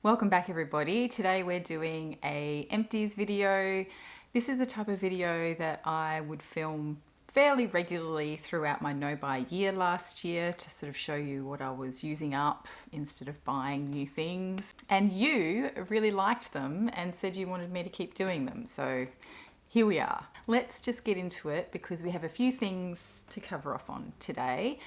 Welcome back everybody. Today we're doing a empties video. This is a type of video that I would film fairly regularly throughout my no-buy year last year to sort of show you what I was using up instead of buying new things. And you really liked them and said you wanted me to keep doing them. So here we are. Let's just get into it because we have a few things to cover off on today.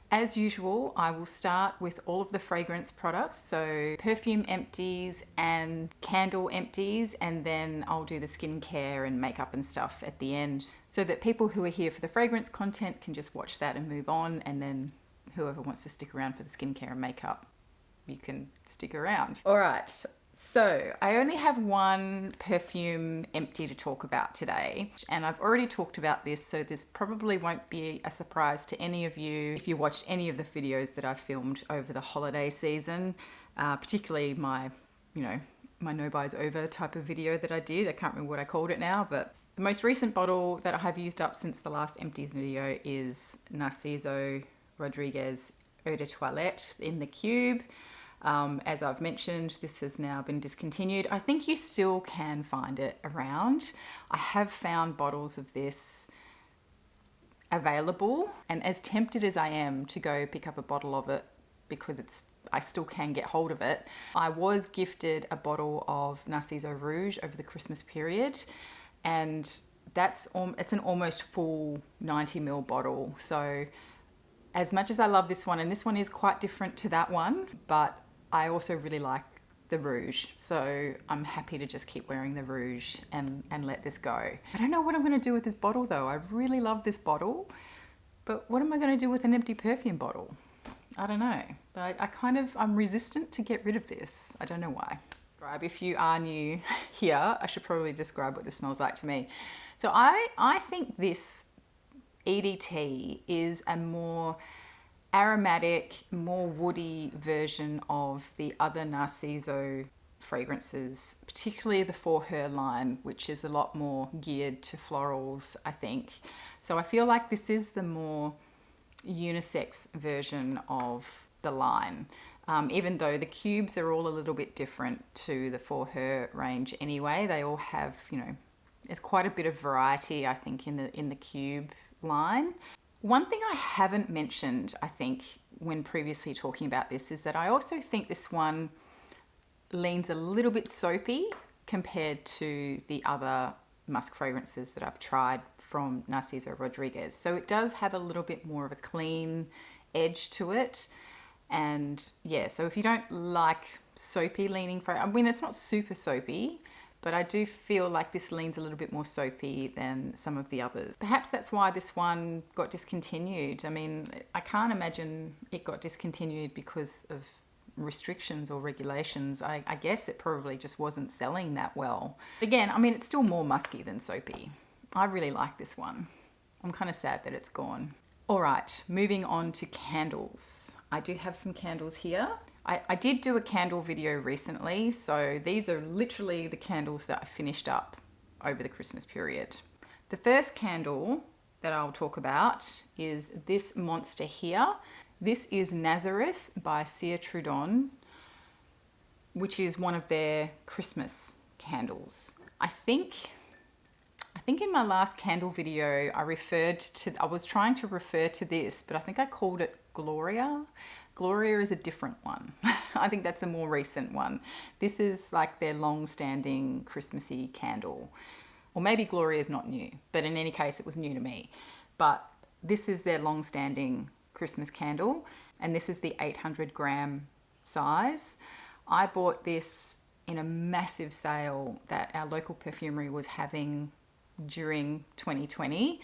As usual, I will start with all of the fragrance products, so perfume empties and candle empties, and then I'll do the skincare and makeup and stuff at the end so that people who are here for the fragrance content can just watch that and move on, and then whoever wants to stick around for the skincare and makeup, you can stick around. All right. So I only have one perfume empty to talk about today, and I've already talked about this, so this probably won't be a surprise to any of you if you watched any of the videos that I've filmed over the holiday season, particularly my no buys over type of video that I did. I can't remember what I called it now, but the most recent bottle that I have used up since the last empties video is Narciso Rodriguez Eau de Toilette in the cube. As I've mentioned, this has now been discontinued. I think you still can find it around. I have found bottles of this available, and as tempted as I am to go pick up a bottle of it because I still can get hold of it, I was gifted a bottle of Narciso Rouge over the Christmas period, and it's an almost full 90ml bottle. So as much as I love this one, and this one is quite different to that one, but I also really like the Rouge, so I'm happy to just keep wearing the Rouge and let this go. I don't know what I'm going to do with this bottle though. I really love this bottle, but what am I going to do with an empty perfume bottle? I don't know, but I'm resistant to get rid of this. I don't know why. If you are new here, I should probably describe what this smells like to me. So I think this EDT is a more aromatic, more woody version of the other Narciso fragrances, particularly the For Her line, which is a lot more geared to florals, I think. So I feel like this is the more unisex version of the line, even though the cubes are all a little bit different to the For Her range anyway. They all have, there's quite a bit of variety, I think, in the cube line. One thing I haven't mentioned, I think, when previously talking about this is that I also think this one leans a little bit soapy compared to the other musk fragrances that I've tried from Narciso Rodriguez. So it does have a little bit more of a clean edge to it. And yeah, so if you don't like soapy leaning fragrance, I mean, it's not super soapy, but I do feel like this leans a little bit more soapy than some of the others. Perhaps that's why this one got discontinued. I mean, I can't imagine it got discontinued because of restrictions or regulations. I guess it probably just wasn't selling that well. Again, I mean, it's still more musky than soapy. I really like this one. I'm kind of sad that it's gone. All right, moving on to candles. I do have some candles here. I did do a candle video recently, so these are literally the candles that I finished up over the Christmas period. The first candle that I'll talk about is this monster here. This is Nazareth by Cia Trudon, which is one of their Christmas candles. I think in my last candle video I was trying to refer to this, but I think I called it Gloria. Gloria is a different one. I think that's a more recent one. This is like their long-standing Christmassy candle. Or maybe Gloria is not new, but in any case, it was new to me. But this is their long-standing Christmas candle, and this is the 800-gram size. I bought this in a massive sale that our local perfumery was having during 2020.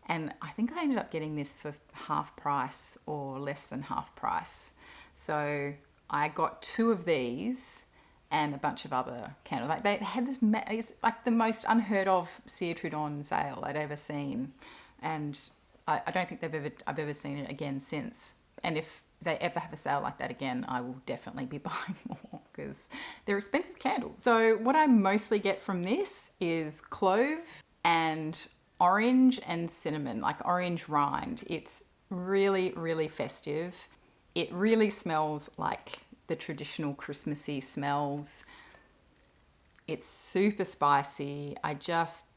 And I think I ended up getting this for half price or less than half price. So I got 2 of these and a bunch of other candles. Like they had this, it's like the most unheard of Cia Trudon sale I'd ever seen. And I don't think I've ever seen it again since. And if they ever have a sale like that again, I will definitely be buying more because they're expensive candles. So what I mostly get from this is clove and orange and cinnamon, like orange rind. It's really, really festive. It really smells like the traditional Christmassy smells. It's super spicy. I just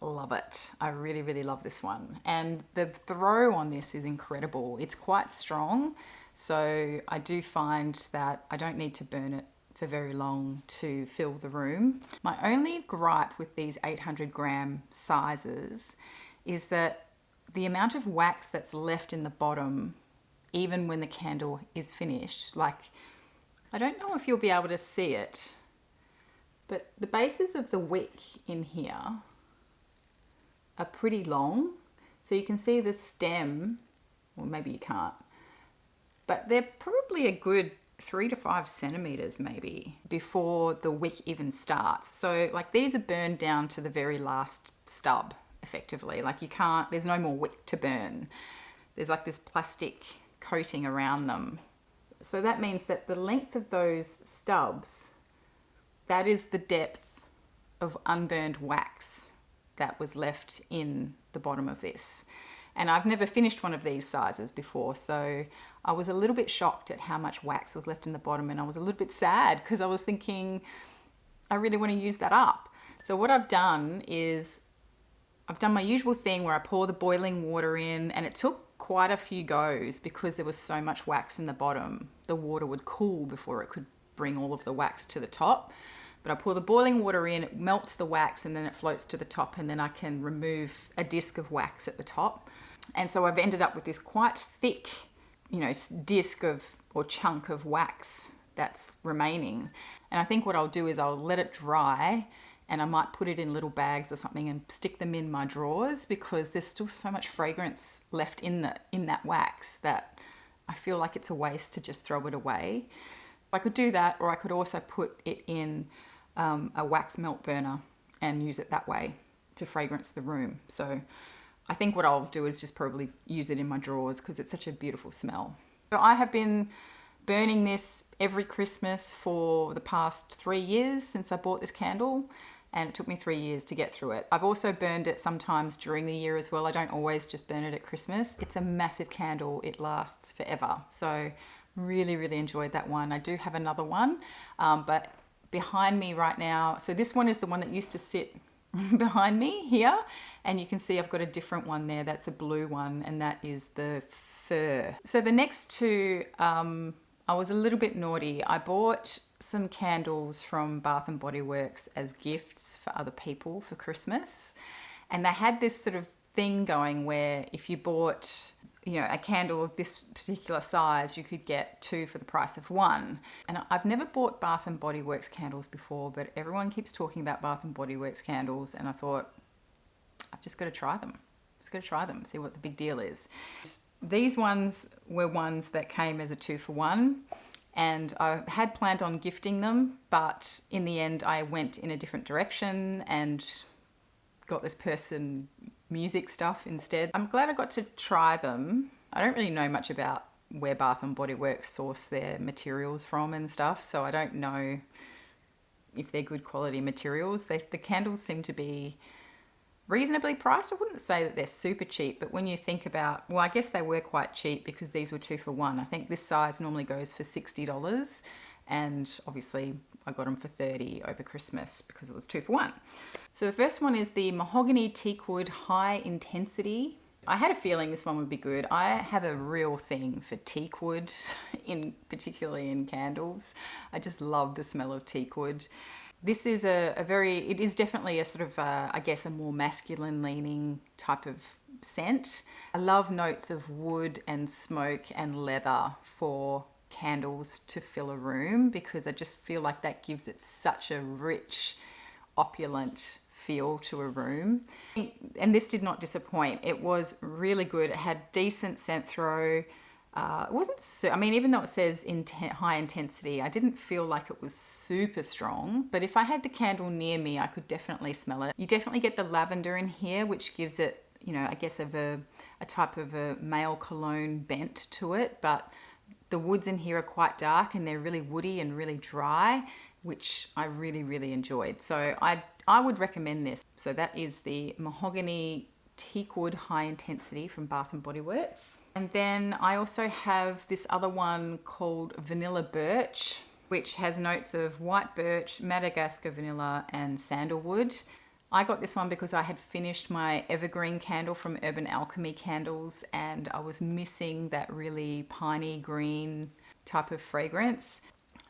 love it. I really, really love this one. And the throw on this is incredible. It's quite strong, so I do find that I don't need to burn it for very long to fill the room. My only gripe with these 800 gram sizes is that the amount of wax that's left in the bottom, even when the candle is finished, like, I don't know if you'll be able to see it, but the bases of the wick in here are pretty long. So you can see the stem, or maybe you can't, but they're probably a good 3 to 5 centimeters maybe before the wick even starts. So like these are burned down to the very last stub effectively. Like you can't, there's no more wick to burn. There's like this plastic coating around them. So that means that the length of those stubs, that is the depth of unburned wax that was left in the bottom of this. And I've never finished one of these sizes before, so I was a little bit shocked at how much wax was left in the bottom, and I was a little bit sad because I was thinking, I really want to use that up. So what I've done is, I've done my usual thing where I pour the boiling water in, and it took quite a few goes because there was so much wax in the bottom. The water would cool before it could bring all of the wax to the top. But I pour the boiling water in, it melts the wax, and then it floats to the top, and then I can remove a disc of wax at the top. And so I've ended up with this quite thick, disc of, or chunk of wax that's remaining. And I think what I'll do is I'll let it dry, and I might put it in little bags or something and stick them in my drawers, because there's still so much fragrance left in that wax that I feel like it's a waste to just throw it away. I could do that, or I could also put it in a wax melt burner and use it that way to fragrance the room. So I think what I'll do is just probably use it in my drawers because it's such a beautiful smell. So I have been burning this every Christmas for the past 3 years since I bought this candle, and it took me 3 years to get through it. I've also burned it sometimes during the year as well. I don't always just burn it at Christmas. It's a massive candle. It lasts forever. So really, really enjoyed that one. I do have another one, but behind me right now, so this one is the one that used to sit behind me here, and you can see I've got a different one there. That's a blue one, and that is the fir. So the next two, I was a little bit naughty. I bought some candles from Bath and Body Works as gifts for other people for Christmas, and they had this sort of thing going where if you bought a candle of this particular size, you could get 2 for the price of 1. And I've never bought Bath and Body Works candles before, but everyone keeps talking about Bath and Body Works candles, and I thought, I've just got to try them. See what the big deal is. These ones were ones that came as a 2 for 1, and I had planned on gifting them, but in the end I went in a different direction and got this person music stuff instead. I'm glad I got to try them. I don't really know much about where Bath and Body Works source their materials from and stuff, so I don't know if they're good quality materials. The candles seem to be reasonably priced. I wouldn't say that they're super cheap, but when you think about, well, I guess they were quite cheap because these were 2 for 1. I think this size normally goes for $60, and obviously I got them for $30 over Christmas because it was 2 for 1. So the first one is the Mahogany Teakwood High Intensity. I had a feeling this one would be good. I have a real thing for teakwood, particularly in candles. I just love the smell of teakwood. This is it is definitely a sort of, I guess, a more masculine leaning type of scent. I love notes of wood and smoke and leather for candles to fill a room, because I just feel like that gives it such a rich, opulent feel to a room. And this did not disappoint. It was really good. It had decent scent throw. It wasn't even though it says high intensity, I didn't feel like it was super strong, but if I had the candle near me, I could definitely smell it. You definitely get the lavender in here, which gives it, I guess, of a type of a male cologne bent to it, but the woods in here are quite dark and they're really woody and really dry, which I really, really enjoyed. So I would recommend this. So that is the Mahogany Teakwood High Intensity from Bath and Body Works. And then I also have this other one called Vanilla Birch, which has notes of white birch, Madagascar vanilla, and sandalwood. I got this one because I had finished my evergreen candle from Urban Alchemy Candles, and I was missing that really piney green type of fragrance.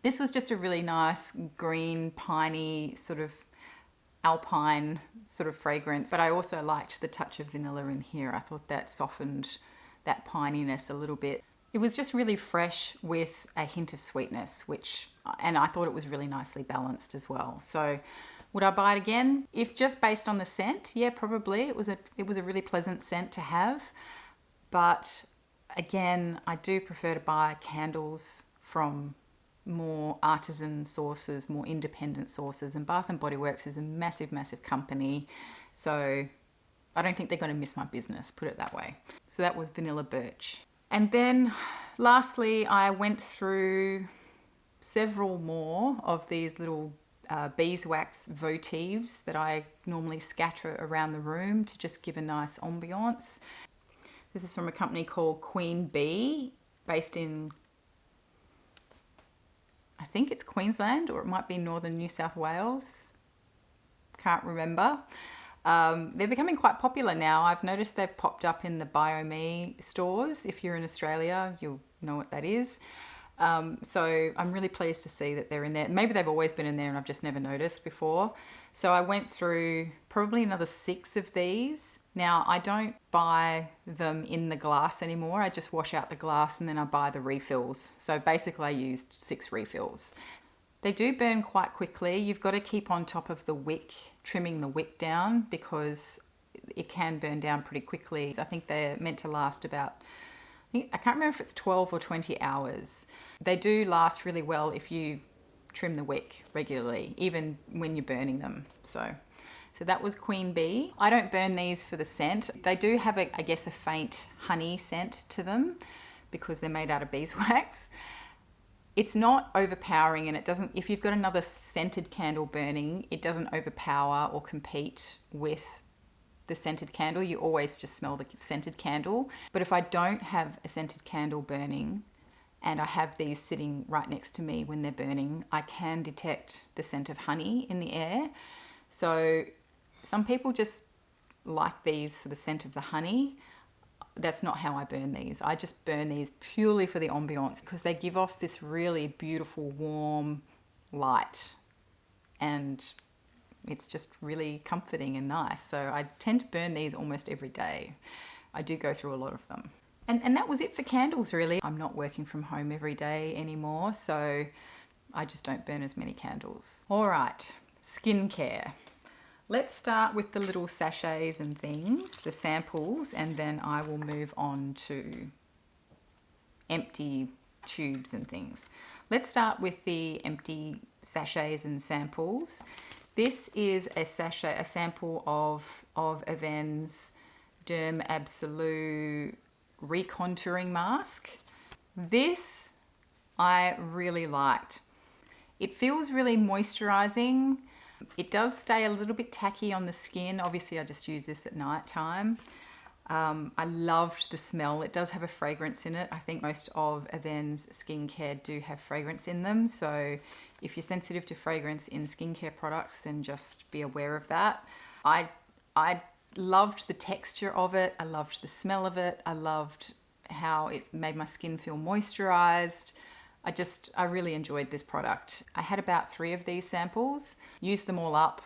This was just a really nice green, piney, sort of alpine sort of fragrance, but I also liked the touch of vanilla in here. I thought that softened that pininess a little bit. It was just really fresh with a hint of sweetness, and I thought it was really nicely balanced as well. So would I buy it again? If just based on the scent, yeah, probably. It was a really pleasant scent to have. But again, I do prefer to buy candles from more artisan sources, more independent sources. And Bath and Body Works is a massive, massive company. So I don't think they're going to miss my business, put it that way. So that was Vanilla Birch. And then lastly, I went through several more of these little beeswax votives that I normally scatter around the room to just give a nice ambiance. This is from a company called Queen Bee, based in, I think it's Queensland, or it might be northern New South Wales. Can't remember. They're becoming quite popular now. I've noticed they've popped up in the BioMe stores. If you're in Australia, you'll know what that is. So I'm really pleased to see that they're in there. Maybe they've always been in there and I've just never noticed before. So I went through probably another 6 of these. Now, I don't buy them in the glass anymore. I just wash out the glass and then I buy the refills. So basically I used 6 refills. They do burn quite quickly. You've got to keep on top of the wick, trimming the wick down, because it can burn down pretty quickly. I think they're meant to last about, I can't remember if it's 12 or 20 hours. They do last really well if you trim the wick regularly, even when you're burning them. So that was Queen Bee. I don't burn these for the scent. They do have, I guess, a faint honey scent to them because they're made out of beeswax. It's not overpowering, and it doesn't, if you've got another scented candle burning, it doesn't overpower or compete with the scented candle. You always just smell the scented candle. But if I don't have a scented candle burning and I have these sitting right next to me when they're burning, I can detect the scent of honey in the air. So some people just like these for the scent of the honey. That's not how I burn these. I just burn these purely for the ambiance because they give off this really beautiful, warm light, and it's just really comforting and nice. So I tend to burn these almost every day. I do go through a lot of them. And that was it for candles, really. I'm not working from home every day anymore, so I just don't burn as many candles. All right, skincare. Let's start with the little sachets and things, the samples, and then I will move on to empty tubes and things. Let's start with the empty sachets and samples. This is a sample of Avène's Derm Absolu Recontouring Mask. This I really liked. It feels really moisturizing. It does stay a little bit tacky on the skin. Obviously, I just use this at night time. I loved the smell. It does have a fragrance in it. I think most of Avène's skincare do have fragrance in them. So if you're sensitive to fragrance in skincare products, then just be aware of that. I loved the texture of it. I loved the smell of it. I loved how it made my skin feel moisturized. I really enjoyed this product. I had about 3 of these samples, used them all up,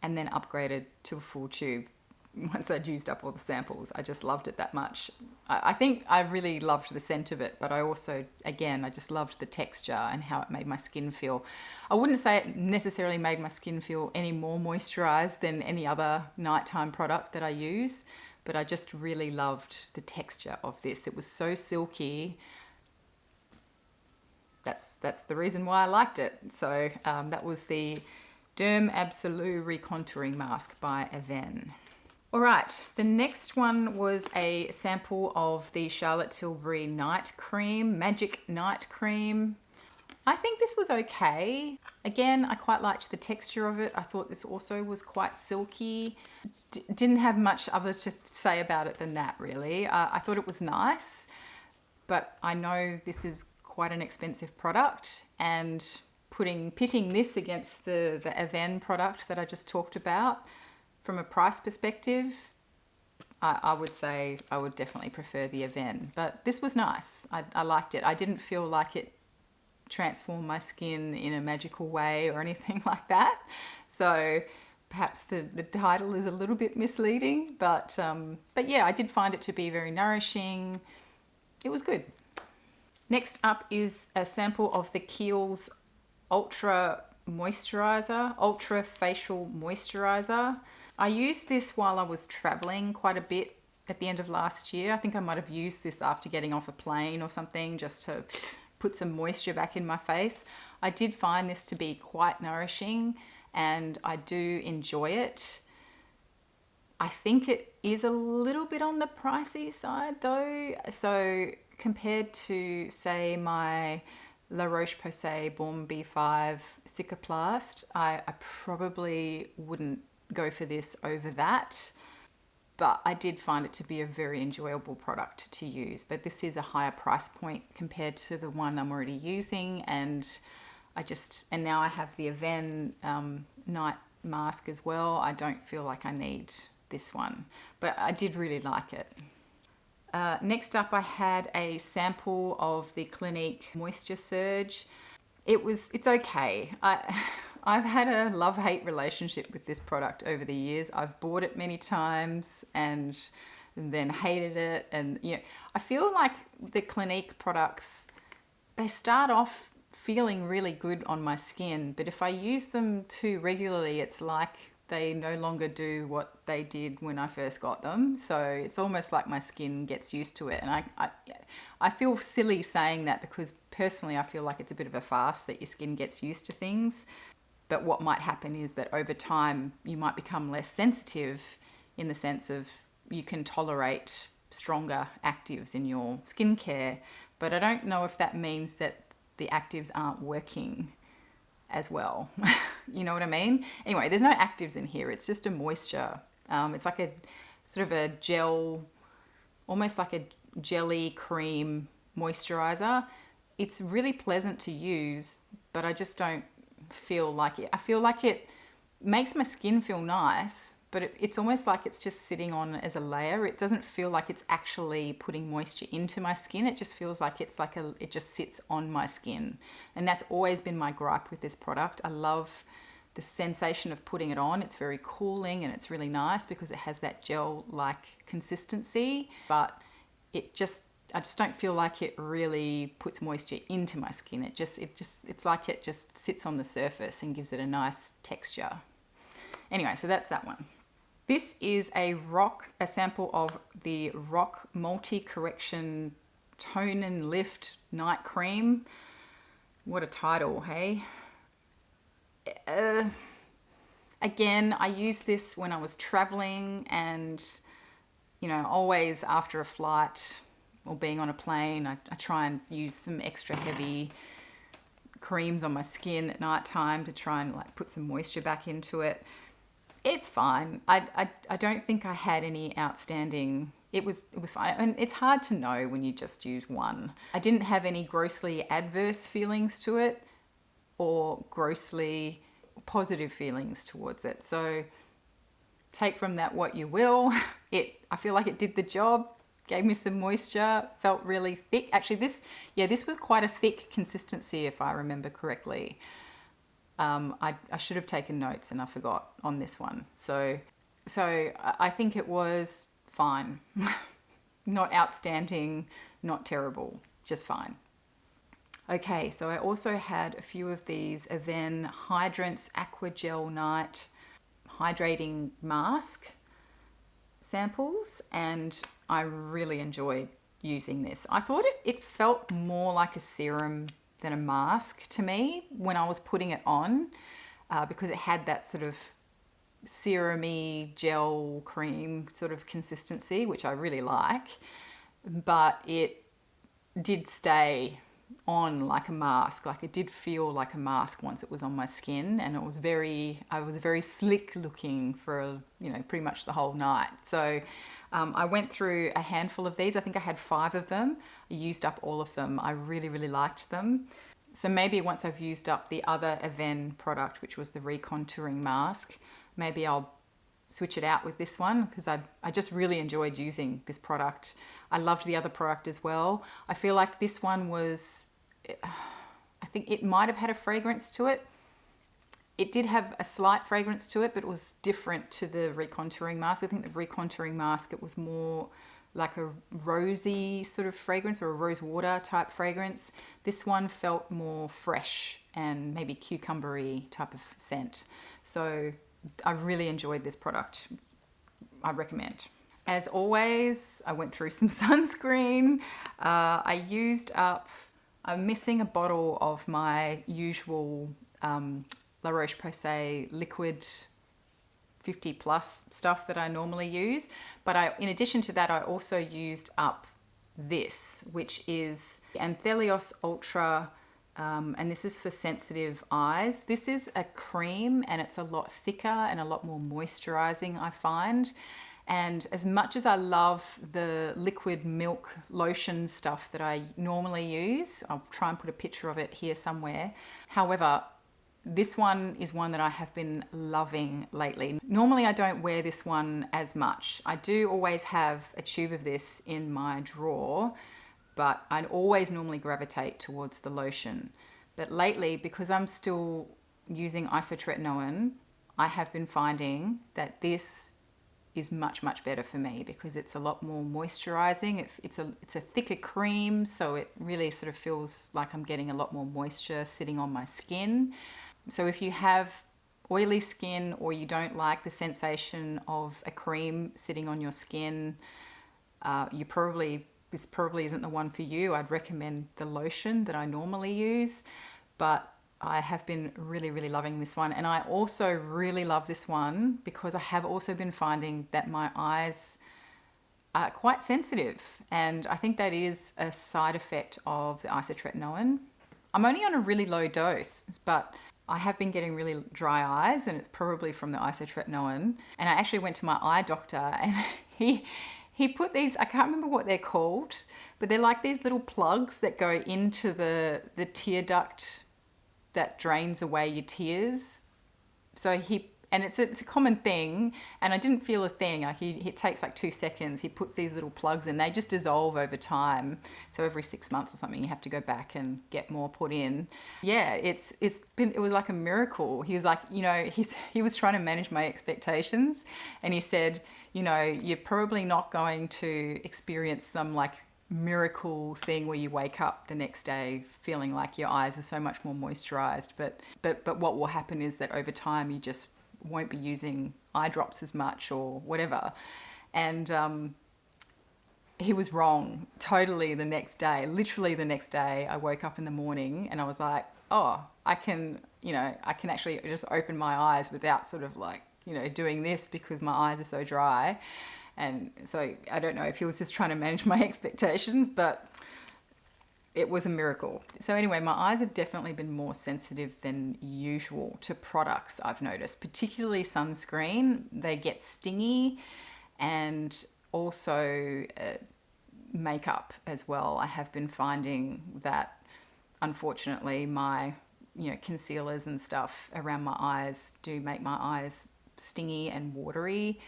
and then upgraded to a full tube once I'd used up all the samples. I just loved it that much. I think I really loved the scent of it, but I also, again, I just loved the texture and how it made my skin feel. I wouldn't say it necessarily made my skin feel any more moisturized than any other nighttime product that I use, but I just really loved the texture of this. It was so silky. That's the reason why I liked it. So that was the Derm Absolu Recontouring Mask by Avène. All right, the next one was a sample of the Charlotte Tilbury Night Cream, Magic Night Cream. I think this was okay. Again, I quite liked the texture of it. I thought this also was quite silky. didn't have much other to say about it than that, really. I thought it was nice, but I know this is quite an expensive product, and pitting this against the Avène product that I just talked about, from a price perspective, I would say I would definitely prefer the Avène. But this was nice. I liked it. I didn't feel like it transformed my skin in a magical way or anything like that. So perhaps the title is a little bit misleading, but yeah, I did find it to be very nourishing. It was good. Next up is a sample of the Kiehl's Ultra Facial Moisturizer. I used this while I was traveling quite a bit at the end of last year. I think I might have used this after getting off a plane or something, just to put some moisture back in my face. I did find this to be quite nourishing, and I do enjoy it. I think it is a little bit on the pricey side though. So compared to, say, my La Roche-Posay Balm B5 Cicaplast, I probably wouldn't go for this over that. But I did find it to be a very enjoyable product to use. But this is a higher price point compared to the one I'm already using, and now I have the Avène night mask as well. I don't feel like I need this one, but I did really like it. Next up, I had a sample of the Clinique Moisture Surge. It's okay. I've had a love-hate relationship with this product over the years. I've bought it many times and then hated it. And I feel like the Clinique products, they start off feeling really good on my skin, but if I use them too regularly, it's like they no longer do what they did when I first got them. So it's almost like my skin gets used to it. And I feel silly saying that, because personally I feel like it's a bit of a farce that your skin gets used to things. But what might happen is that over time you might become less sensitive, in the sense of you can tolerate stronger actives in your skincare. But I don't know if that means that the actives aren't working as well. You know what I mean? Anyway, there's no actives in here. It's just a moisture. It's like a sort of a gel, almost like a jelly cream moisturizer. It's really pleasant to use, but I just don't feel like it. I feel like it makes my skin feel nice, but it's almost like it's just sitting on as a layer. It doesn't feel like it's actually putting moisture into my skin. It just feels like it just sits on my skin. And that's always been my gripe with this product. I love the sensation of putting it on. It's very cooling and it's really nice because it has that gel-like consistency, but I just don't feel like it really puts moisture into my skin. It's like it just sits on the surface and gives it a nice texture. Anyway, so that's that one. This is a sample of the Rock Multi-Correction Tone and Lift Night Cream. What a title, hey? Again, I used this when I was traveling, and always after a flight or being on a plane, I try and use some extra heavy creams on my skin at night time to try and put some moisture back into it. It's fine. I don't think I had any outstanding. It was fine, and it's hard to know when you just use one. I didn't have any grossly adverse feelings to it or grossly positive feelings towards it. So take from that what you will. I feel like it did the job. Gave me some moisture, felt really thick. Actually, this was quite a thick consistency, if I remember correctly. I should have taken notes and I forgot on this one. So I think it was fine. Not outstanding, not terrible, just fine. Okay, so I also had a few of these Avène Hydrants Aqua Gel Night Hydrating Mask samples, and I really enjoyed using this. I thought it felt more like a serum than a mask to me when I was putting it on, because it had that sort of serum-y gel cream sort of consistency, which I really like, but it did stay on like a mask. Like it did feel like a mask once it was on my skin, and I was very slick looking for, you know, pretty much the whole night. So I went through a handful of these. I think I had 5 of them. I used up all of them. I really, really liked them. So maybe once I've used up the other Aven product, which was the recontouring mask, maybe I'll switch it out with this one, because I just really enjoyed using this product. I loved the other product as well. I feel like this one was, I think it might have had a fragrance to it. It did have a slight fragrance to it, but it was different to the recontouring mask. I think the recontouring mask, it was more like a rosy sort of fragrance, or a rose water type fragrance. This one felt more fresh and maybe cucumbery type of scent. So I really enjoyed this product. I recommend. As always, I went through some sunscreen. I used up, I'm missing a bottle of my usual La Roche-Posay liquid 50 plus stuff that I normally use. But in addition to that, I also used up this, which is Anthelios Ultra, and this is for sensitive eyes. This is a cream, and it's a lot thicker and a lot more moisturizing, I find. And as much as I love the liquid milk lotion stuff that I normally use, I'll try and put a picture of it here somewhere. However, this one is one that I have been loving lately. Normally I don't wear this one as much. I do always have a tube of this in my drawer, but I always normally gravitate towards the lotion. But lately, because I'm still using isotretinoin, I have been finding that this is much, much better for me, because it's a lot more moisturizing. It's a thicker cream, so it really sort of feels like I'm getting a lot more moisture sitting on my skin. So if you have oily skin, or you don't like the sensation of a cream sitting on your skin, this probably isn't the one for you. I'd recommend the lotion that I normally use, but I have been really, really loving this one. And I also really love this one because I have also been finding that my eyes are quite sensitive, and I think that is a side effect of the isotretinoin. I'm only on a really low dose, but I have been getting really dry eyes, and it's probably from the isotretinoin. And I actually went to my eye doctor, and he put these, I can't remember what they're called, but they're like these little plugs that go into the tear duct that drains away your tears. So it's a common thing, and I didn't feel a thing. It takes like 2 seconds. He puts these little plugs in, they just dissolve over time. So every 6 months or something, you have to go back and get more put in. Yeah, it was like a miracle. He was like, you know, he was trying to manage my expectations, and he said, you know, you're probably not going to experience some like miracle thing where you wake up the next day feeling like your eyes are so much more moisturized, but what will happen is that over time you just won't be using eye drops as much or whatever. And he was wrong totally. The next day, literally the next day, I woke up in the morning and I was like, oh, I can actually just open my eyes without sort of like, you know, doing this, because my eyes are so dry. And so I don't know if he was just trying to manage my expectations, but it was a miracle. So anyway, my eyes have definitely been more sensitive than usual to products, I've noticed, particularly sunscreen. They get stingy, and also makeup as well. I have been finding that, unfortunately, my concealers and stuff around my eyes do make my eyes stingy and watery.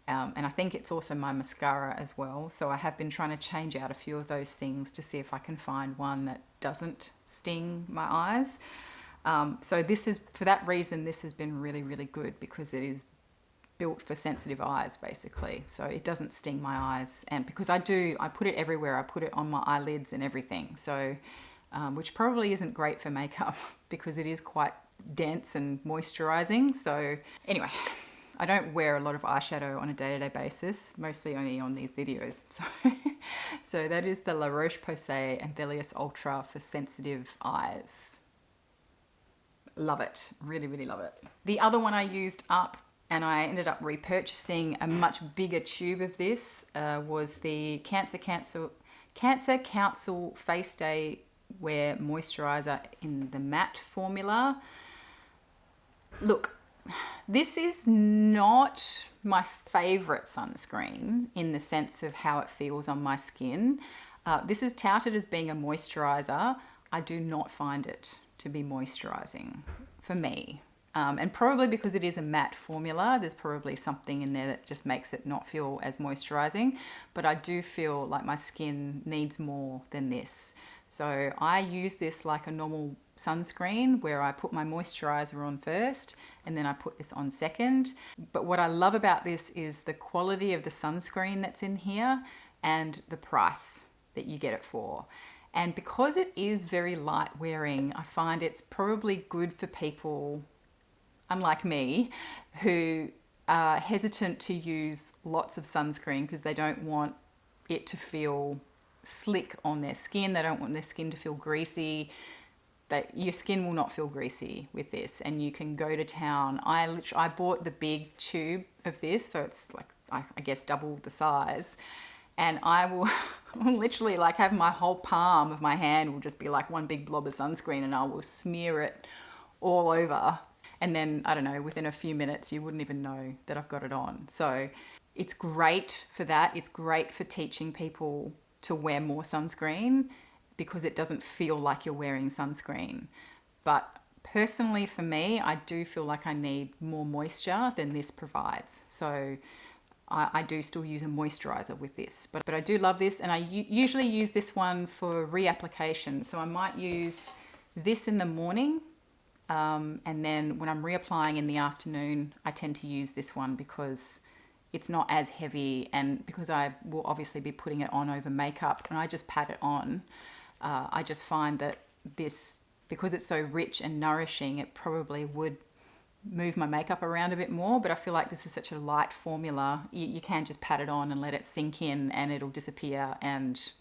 And I think it's also my mascara as well. So I have been trying to change out a few of those things to see if I can find one that doesn't sting my eyes. So for that reason, this has been really, really good, because it is built for sensitive eyes, basically. So it doesn't sting my eyes. And because I put it everywhere. I put it on my eyelids and everything. So, which probably isn't great for makeup because it is quite dense and moisturizing. So anyway, I don't wear a lot of eyeshadow on a day-to-day basis, mostly only on these videos. So that is the La Roche-Posay Anthelios Ultra for sensitive eyes. Love it. Really, really love it. The other one I used up, and I ended up repurchasing a much bigger tube of this, was the Cancer Council Face Day Wear moisturizer in the matte formula. Look, this is not my favorite sunscreen in the sense of how it feels on my skin. This is touted as being a moisturizer. I do not find it to be moisturizing for me. And probably because it is a matte formula, there's probably something in there that just makes it not feel as moisturizing. But I do feel like my skin needs more than this. So I use this like a normal sunscreen where I put my moisturizer on first and then I put this on second. But what I love about this is the quality of the sunscreen that's in here and the price that you get it for. And because it is very light wearing, I find it's probably good for people, unlike me, who are hesitant to use lots of sunscreen because they don't want it to feel slick on their skin. They don't want their skin to feel greasy. Your skin will not feel greasy with this, and you can go to town. I bought the big tube of this, so it's like, I guess, double the size. And I will literally like have my whole palm of my hand will just be like one big blob of sunscreen, and I will smear it all over. And then, I don't know, within a few minutes, you wouldn't even know that I've got it on. So it's great for that. It's great for teaching people to wear more sunscreen because it doesn't feel like you're wearing sunscreen. But personally for me, I do feel like I need more moisture than this provides. So I do still use a moisturizer with this. But I do love this, and I usually use this one for reapplication. So I might use this in the morning, and then when I'm reapplying in the afternoon, I tend to use this one because it's not as heavy, and because I will obviously be putting it on over makeup and I just pat it on. I just find that this, because it's so rich and nourishing, it probably would move my makeup around a bit more, but I feel like this is such a light formula. You can just pat it on and let it sink in and it'll disappear and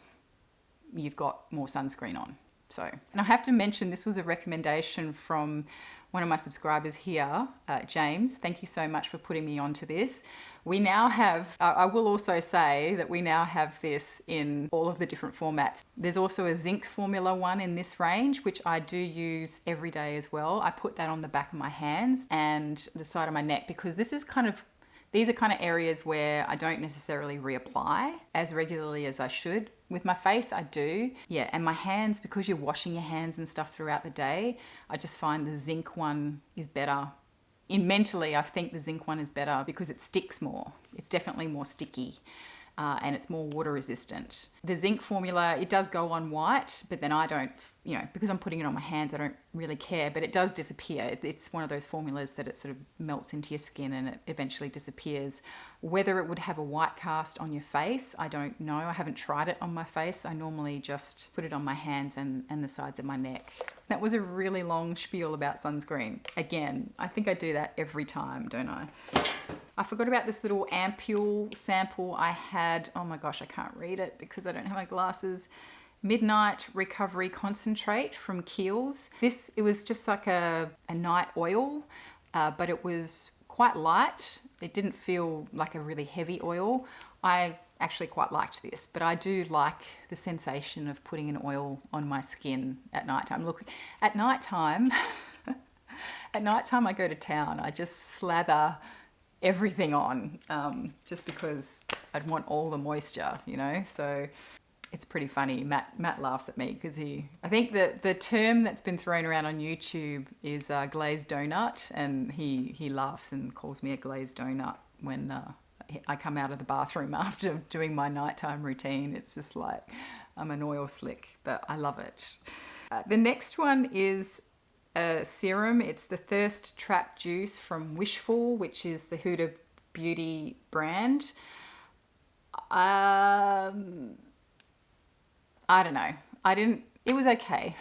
you've got more sunscreen on. So, and I have to mention, this was a recommendation from one of my subscribers here, James. Thank you so much for putting me onto this. We now have, I will also say that we now have this in all of the different formats. There's also a zinc formula one in this range, which I do use every day as well. I put that on the back of my hands and the side of my neck because this is kind of, these are kind of areas where I don't necessarily reapply as regularly as I should. With my face, I do. Yeah, and my hands, because you're washing your hands and stuff throughout the day, I just find the zinc one is better. Mentally, I think the zinc one is better because it sticks more. It's definitely more sticky. And it's more water resistant. The zinc formula, it does go on white, but then I don't, because I'm putting it on my hands, I don't really care, but it does disappear. It's one of those formulas that it sort of melts into your skin and it eventually disappears. Whether it would have a white cast on your face, I don't know. I haven't tried it on my face. I normally just put it on my hands and the sides of my neck. That was a really long spiel about sunscreen. Again, I think I do that every time, don't I? I forgot about this little ampule sample I had. Oh my gosh, I can't read it because I don't have my glasses. Midnight Recovery Concentrate from Kiehl's. It was just like a night oil, but it was quite light. It didn't feel like a really heavy oil. I actually quite liked this, but I do like the sensation of putting an oil on my skin at nighttime. Look, at nighttime, I go to town. I just slather everything on just because I'd want all the moisture, so it's pretty funny. Matt laughs at me because I think that the term that's been thrown around on YouTube is glazed donut, and he laughs and calls me a glazed donut when I come out of the bathroom after doing my nighttime routine. It's just like I'm an oil slick, but I love it. The next one is a serum. It's the Thirst Trap Juice from Wishful, which is the Huda Beauty brand. I don't know. It was okay.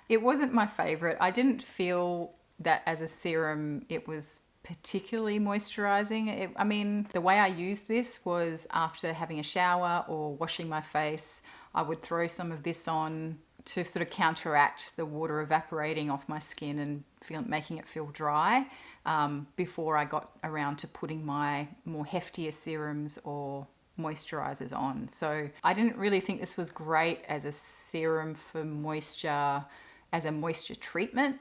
It wasn't my favorite. I didn't feel that as a serum it was particularly moisturizing. The way I used this was after having a shower or washing my face, I would throw some of this on to sort of counteract the water evaporating off my skin and making it feel dry before I got around to putting my more heftier serums or moisturizers on. So I didn't really think this was great as a serum for moisture, as a moisture treatment,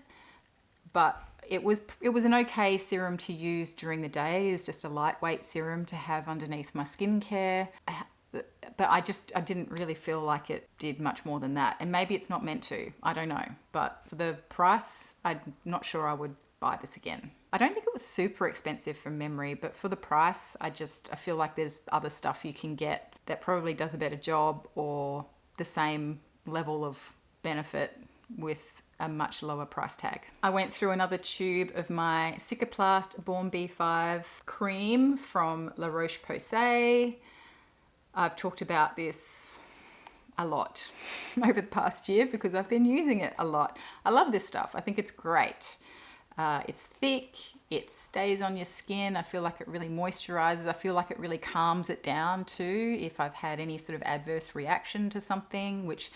but it was an okay serum to use during the day. It's just a lightweight serum to have underneath my skincare. But I didn't really feel like it did much more than that. And maybe it's not meant to, I don't know. But for the price, I'm not sure I would buy this again. I don't think it was super expensive from memory, but for the price, I feel like there's other stuff you can get that probably does a better job or the same level of benefit with a much lower price tag. I went through another tube of my Cicaplast Born B5 cream from La Roche-Posay. I've talked about this a lot over the past year because I've been using it a lot. I love this stuff. I think it's great. It's thick, it stays on your skin. I feel like it really moisturizes. I feel like it really calms it down too if I've had any sort of adverse reaction to something, which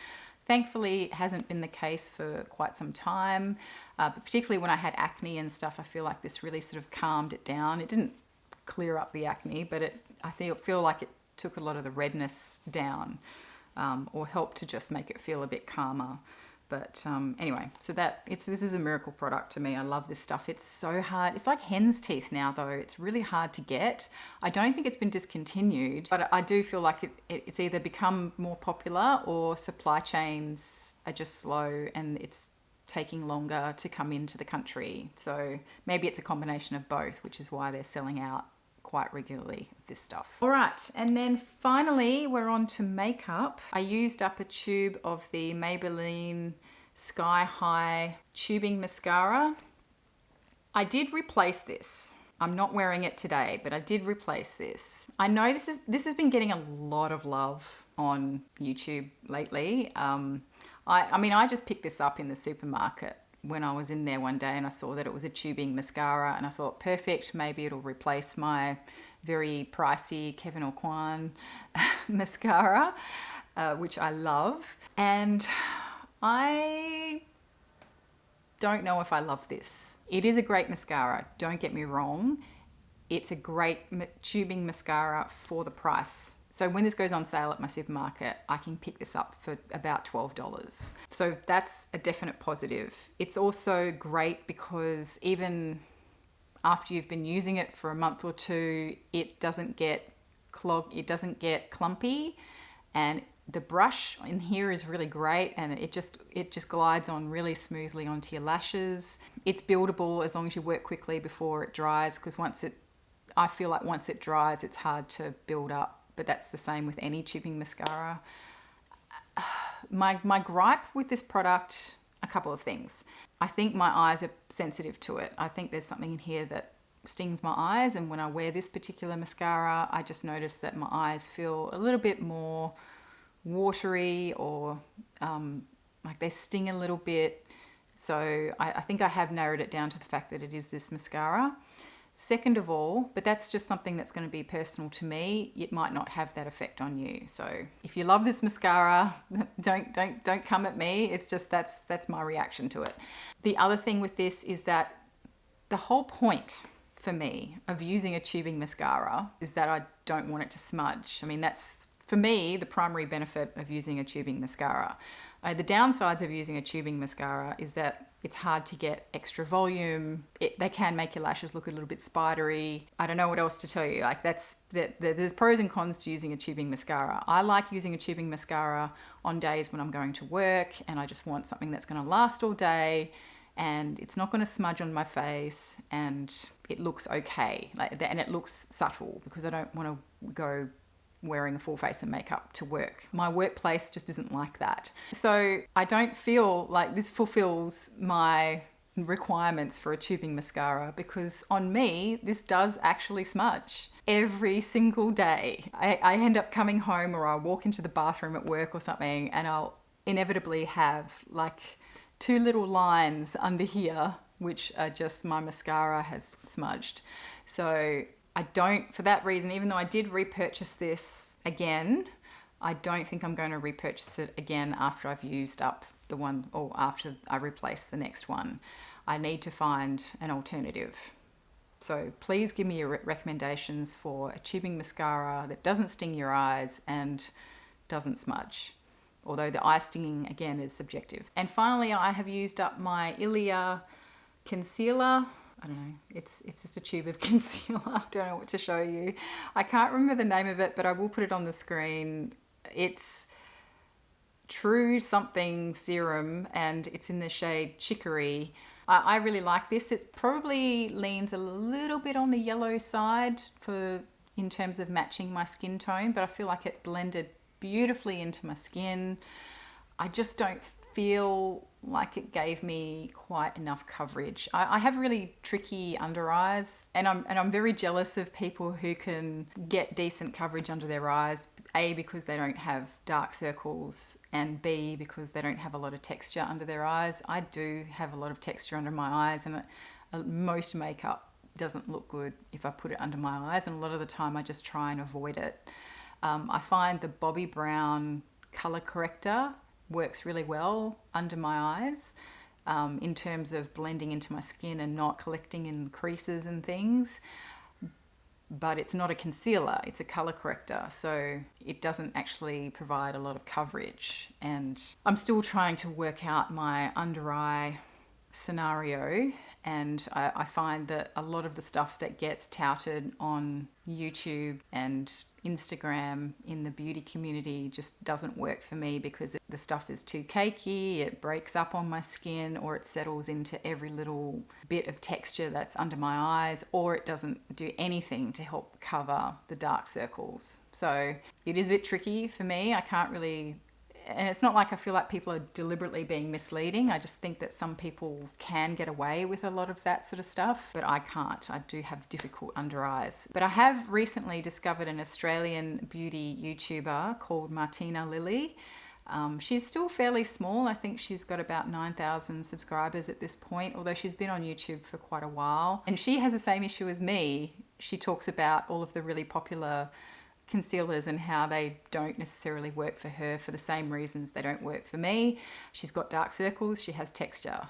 thankfully hasn't been the case for quite some time. But particularly when I had acne and stuff, I feel like this really sort of calmed it down. It didn't clear up the acne, but I feel like it took a lot of the redness down, or helped to just make it feel a bit calmer. But anyway, so this is a miracle product to me. I love this stuff. It's so hard. It's like hen's teeth now, though. It's really hard to get. I don't think it's been discontinued, but I do feel like it's either become more popular or supply chains are just slow and it's taking longer to come into the country. So maybe it's a combination of both, which is why they're selling out quite regularly of this stuff. All right, and then finally we're on to makeup. I used up a tube of the Maybelline Sky High tubing mascara. I did replace this. I'm not wearing it today, but I did replace this. I know this has been getting a lot of love on YouTube lately. I mean, I just picked this up in the supermarket when I was in there one day and I saw that it was a tubing mascara and I thought, perfect, maybe it'll replace my very pricey Kevyn Aucoin mascara, which I love. And I don't know if I love this. It is a great mascara, don't get me wrong. It's a great tubing mascara for the price. So when this goes on sale at my supermarket, I can pick this up for about $12. So that's a definite positive. It's also great because even after you've been using it for a month or two, it doesn't get clogged, it doesn't get clumpy, and the brush in here is really great, and it just glides on really smoothly onto your lashes. It's buildable as long as you work quickly before it dries, because I feel like once it dries, it's hard to build up, but that's the same with any tubing mascara. My gripe with this product, a couple of things. I think my eyes are sensitive to it. I think there's something in here that stings my eyes, and when I wear this particular mascara, I just notice that my eyes feel a little bit more watery, or like they sting a little bit. So I think I have narrowed it down to the fact that it is this mascara. Second of all, but that's just something that's going to be personal to me, it might not have that effect on you. So if you love this mascara, don't come at me. It's just that's my reaction to it. The other thing with this is that the whole point for me of using a tubing mascara is that I don't want it to smudge. I mean, that's for me the primary benefit of using a tubing mascara. The downsides of using a tubing mascara is that it's hard to get extra volume. They can make your lashes look a little bit spidery. I don't know what else to tell you. Like there's pros and cons to using a tubing mascara. I like using a tubing mascara on days when I'm going to work and I just want something that's going to last all day and it's not going to smudge on my face and it looks okay. And it looks subtle because I don't want to go wearing a full face of makeup to work. My workplace just isn't like that. So I don't feel like this fulfills my requirements for a tubing mascara because on me, this does actually smudge every single day. I end up coming home or I'll walk into the bathroom at work or something and I'll inevitably have like 2 little lines under here, which are just my mascara has smudged. So I don't, for that reason, even though I did repurchase this again, I don't think I'm going to repurchase it again after I've used up the one or after I replace the next one. I need to find an alternative So please give me your recommendations for a tubing mascara that doesn't sting your eyes and doesn't smudge. Although the eye stinging, again, is subjective. And finally, I have used up my Ilia concealer. I don't know, it's just a tube of concealer. I don't know what to show you. I can't remember the name of it, but I will put it on the screen. It's True Something Serum, and it's in the shade Chicory. I really like this. It probably leans a little bit on the yellow side in terms of matching my skin tone, but I feel like it blended beautifully into my skin. I just don't feel like it gave me quite enough coverage. I have really tricky under eyes, and I'm very jealous of people who can get decent coverage under their eyes. A, because they don't have dark circles, and B, because they don't have a lot of texture under their eyes. I do have a lot of texture under my eyes, and most makeup doesn't look good if I put it under my eyes, and a lot of the time I just try and avoid it. I find the Bobbi Brown color corrector works really well under my eyes in terms of blending into my skin and not collecting in creases and things. But it's not a concealer, it's a color corrector, so it doesn't actually provide a lot of coverage. And I'm still trying to work out my under eye scenario, and I find that a lot of the stuff that gets touted on YouTube and Instagram in the beauty community just doesn't work for me, because the stuff is too cakey, it breaks up on my skin, or it settles into every little bit of texture that's under my eyes, or it doesn't do anything to help cover the dark circles. So it is a bit tricky for me. I can't really, and it's not like I feel like people are deliberately being misleading. I just think that some people can get away with a lot of that sort of stuff, but I can't. I do have difficult under eyes. But I have recently discovered an Australian beauty YouTuber called Martina Lily. She's still fairly small. I think she's got about 9,000 subscribers at this point, although she's been on YouTube for quite a while. And she has the same issue as me. She talks about all of the really popular concealers and how they don't necessarily work for her for the same reasons they don't work for me. She's got dark circles, she has texture.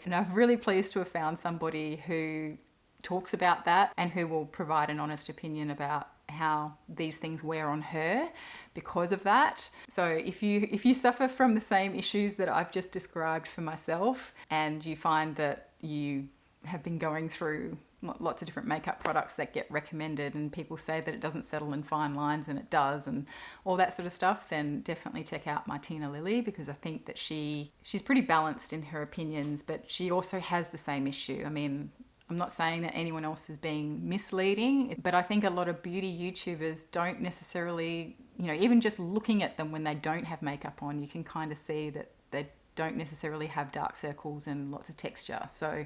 And I'm really pleased to have found somebody who talks about that and who will provide an honest opinion about how these things wear on her because of that. So if you suffer from the same issues that I've just described for myself, and you find that you have been going through lots of different makeup products that get recommended and people say that it doesn't settle in fine lines, and it does, and all that sort of stuff, then definitely check out Martina Lily, because I think that she's pretty balanced in her opinions, but she also has the same issue. I mean, I'm not saying that anyone else is being misleading, but I think a lot of beauty YouTubers don't necessarily, even just looking at them when they don't have makeup on, you can kind of see that they don't necessarily have dark circles and lots of texture. So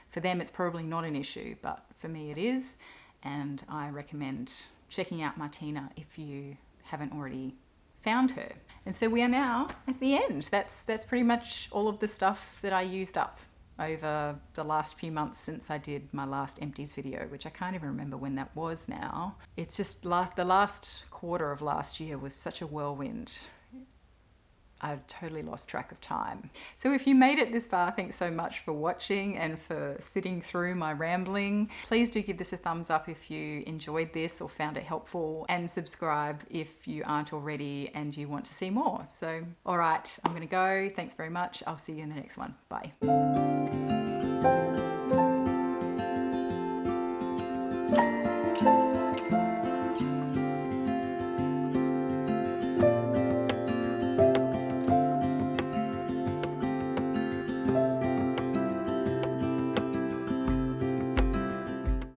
for them, it's probably not an issue, but for me it is, and I recommend checking out Martina if you haven't already found her. And so we are now at the end. That's pretty much all of the stuff that I used up over the last few months since I did my last Empties video, which I can't even remember when that was now. It's just the last quarter of last year was such a whirlwind. I totally lost track of time. So if you made it this far, thanks so much for watching and for sitting through my rambling. Please do give this a thumbs up if you enjoyed this or found it helpful, and subscribe if you aren't already and you want to see more. So, all right, I'm gonna go. Thanks very much. I'll see you in the next one. Bye.